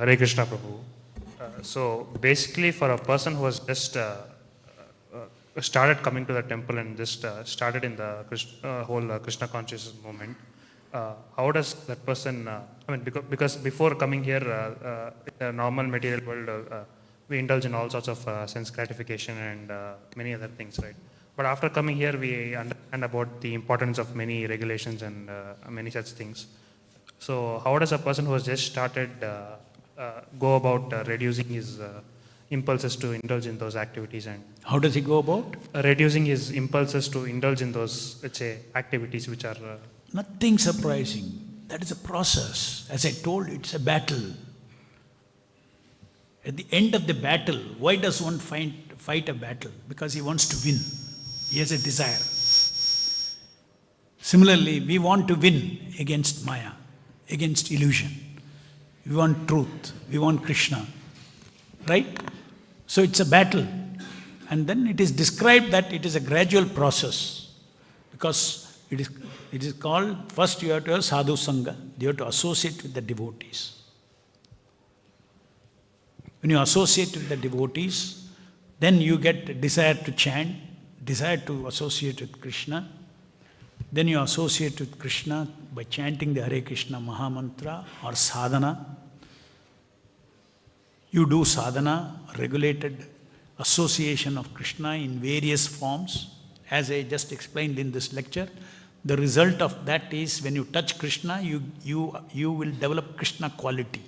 Hare Krishna Prabhu. So basically, for a person who has just started coming to the temple and just started in the whole Krishna consciousness movement, how does that person, because before coming here, in the normal material world, we indulge in all sorts of sense gratification and many other things, right? But after coming here, we understand about the importance of many regulations and many such things. So how does a person who has just started go about reducing his impulses to indulge in those activities? And how does he go about? Reducing his impulses to indulge in those, let's say, activities which are... Nothing surprising. That is a process. As I told, it's a battle. At the end of the battle, why does one fight a battle? Because he wants to win. He has a desire. Similarly, we want to win against Maya, against illusion. We want truth. We want Krishna. Right? So it's a battle. And then it is described that it is a gradual process. Because it is called, first you have to have sadhu sangha. You have to associate with the devotees. When you associate with the devotees, then you get desire to chant, desire to associate with Krishna. Then you associate with Krishna by chanting the Hare Krishna Mahamantra or sadhana. You do sadhana, regulated association of Krishna in various forms. As I just explained in this lecture, the result of that is when you touch Krishna, you will develop Krishna quality.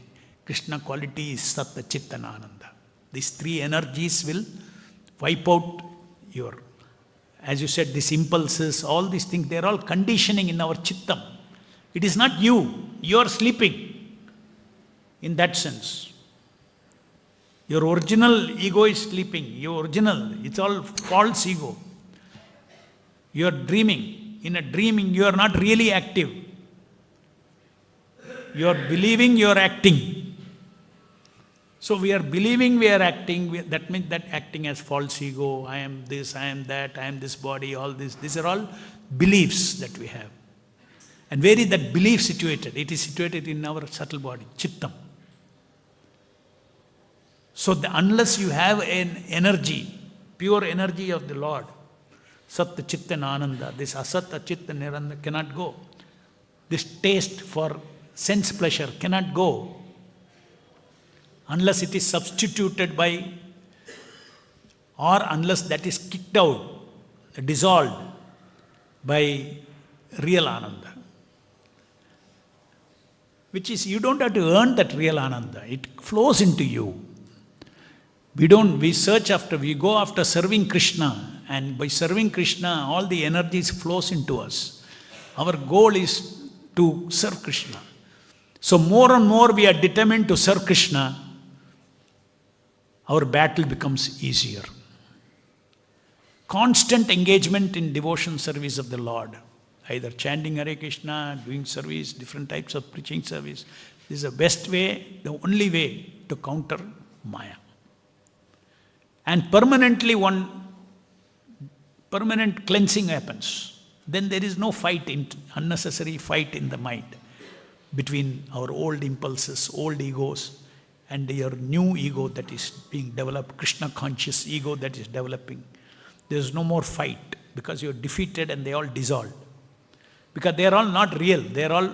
Krishna quality is Satta, Chitta and Ananda. These three energies will wipe out your, as you said, these impulses, all these things, they are all conditioning in our Chittam. It is not you. You are sleeping in that sense. Your original ego is sleeping. Your original, it's all false ego. You are dreaming. In a dreaming, you are not really active. You are believing, you are acting. So we are believing, we are acting. That means that acting as false ego. I am this, I am that, I am this body, all this. These are all beliefs that we have. And where is that belief situated? It is situated in our subtle body, Chittam. So unless you have an energy, pure energy of the Lord, Satta, Chitta and Ananda, this Asatta, Chitta and Niranda cannot go. This taste for sense pleasure cannot go unless it is substituted by, or unless that is kicked out, dissolved by real Ananda. Which is, you don't have to earn that real Ananda. It flows into you. We go after serving Krishna, and by serving Krishna, all the energies flows into us. Our goal is to serve Krishna. So more and more we are determined to serve Krishna, our battle becomes easier. Constant engagement in devotion service of the Lord, either chanting Hare Krishna, doing service, different types of preaching service. This is the best way, the only way to counter Maya. And permanent cleansing happens. Then there is no unnecessary fight in the mind between our old impulses, old egos, and your new ego that is being developed, Krishna conscious ego that is developing. There is no more fight because you are defeated and they all dissolved. Because they are all not real, they are all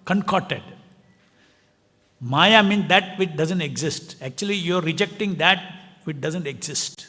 concocted. Maya means that which doesn't exist. Actually, you are rejecting that which doesn't exist.